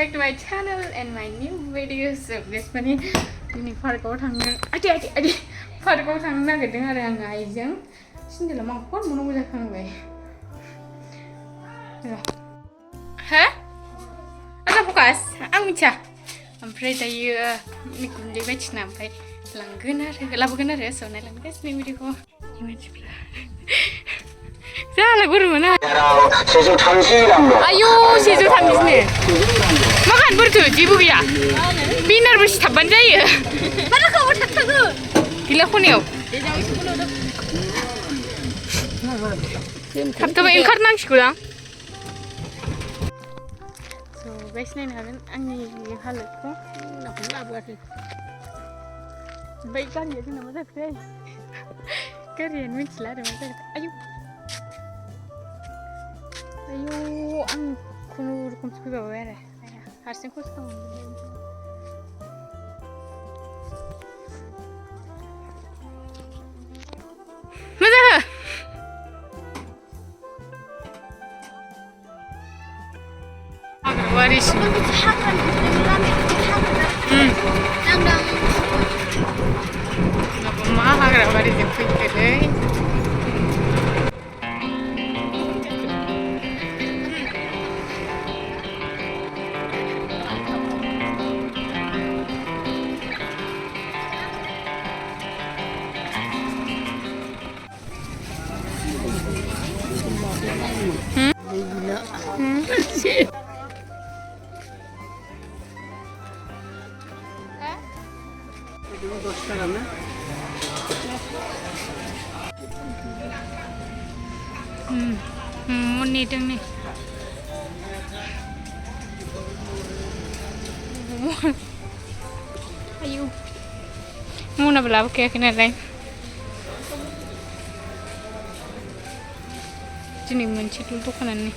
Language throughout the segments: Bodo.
back to my channel and my new videos. So guys, mani ini parkau thangna. Adi parkau thangna nagirdों आरो आं आइजों. Sindela mangkon menunggu जाखांबाय. Ha? Ada fokus? Ang mica. Oमफ्राय दायो गुन्दै बायदिसिना ओमफ्राय लाबोगोन आरो so नायलांदो guys नि भिडिअखौ. मानसिफ्रा जाला गुरुमोना. आयौ 130नो. माखान बोरथो जेबो गैया. बिनारबो सिथाबबानो जायो. माला खबर थाथागो. गैला खनायाव. थाबथाबाय ओंखारनांसिगौदां. So guys नायनो हागोन आंनि हालोदखौ नाखौनो लाबोआखै. ओमफ्राय गारिया जोंना मा जाखो? गारियानो मिथिला आरो मा जाखो. आयौ आं खुनुरुखुमसो फैबावबाय आरो हारसिं खस्थ' मोनबाय. मा जाखो? हाग्राबारिसो. मा हाग्राबारिजों फैखोलै? Needing nih. Ayo. Mau na belakang kayak kena lain. Jadi mencit dulu kanan nih.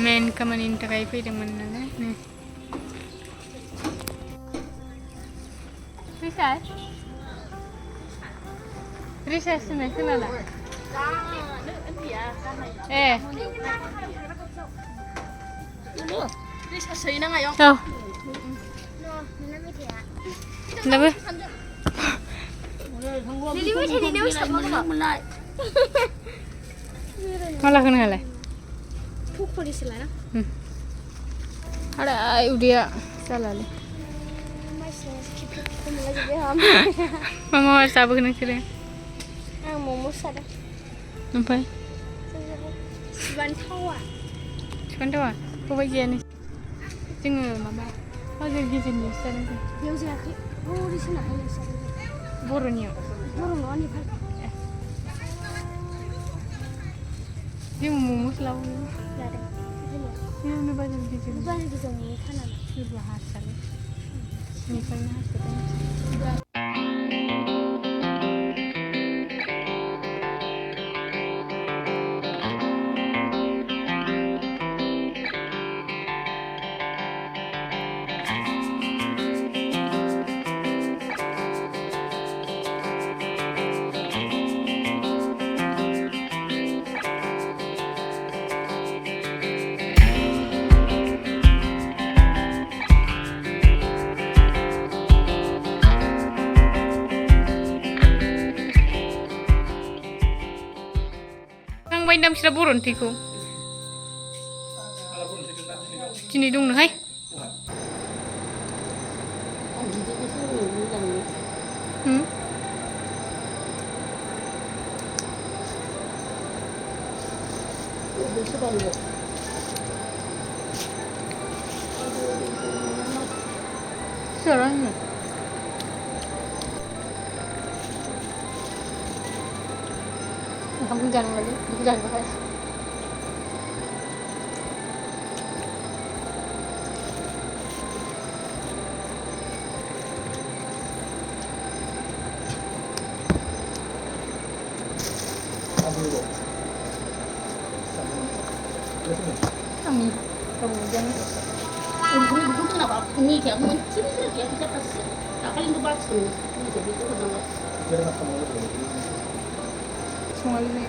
Main kemanin takai pe dengan mana nih? Risa sini sana lah. Risa sini nggak yong? Oh. Kenapa? Malah kena lah. Polisi lah. Ada udah salah le. Mama harus apa kena kira? Mau sada. Nampai? Sebentar. Kau bagi ni. Jangan mama. Kau jadi gini sana. Yang saya kira, di sana ada sana. Borongnya. Borong ni pak. Dia mau selalu. Ini udah banyak di sini. Banyak di sini kanan. Ini bahasa nih. Ini kan bahasa. Baindam sudah burun tiku. Sini dong hai. Serangnya. Kamu jangan lagi, jangan pakai. Kami kemudian ini kenapa? Ini dia mencuri dia bisa kasih. Akalin ko ba ito? Sabi ko ka naman. Small na.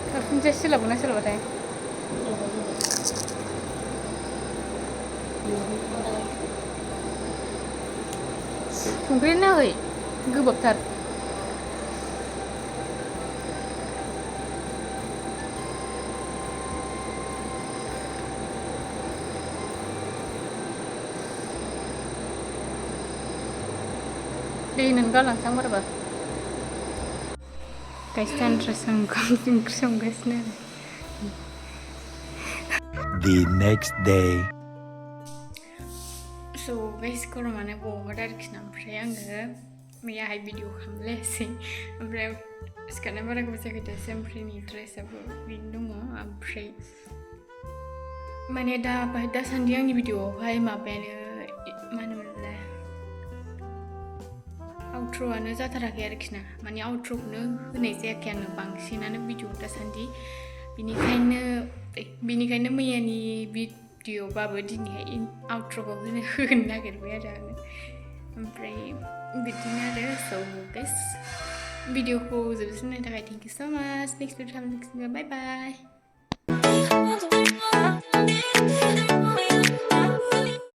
Kafin just sila po na sila ba tayo? Mungkin na hoy. Gubaktar. Đây nâng có lần xong ba. Cái stand ra sang con xong guys na. The next day. So guys, kalau mana bohong dari kisah saya enggak, maya hai video hamle sih. Ambil sekarang mereka bisa kita sempre ni dress apa window mo ambil. Mana dah sandiang ni video hai mapen mana lah. Outro anu zatarakai arikina, mani outro nu nese kian bangsin anu video dah sandi, binikainya maya ni video babu dini hai outro babu ni hendak kerja ada, ampai bitina ada so guys, video ko sebesar ni thank you so much, next video bye bye.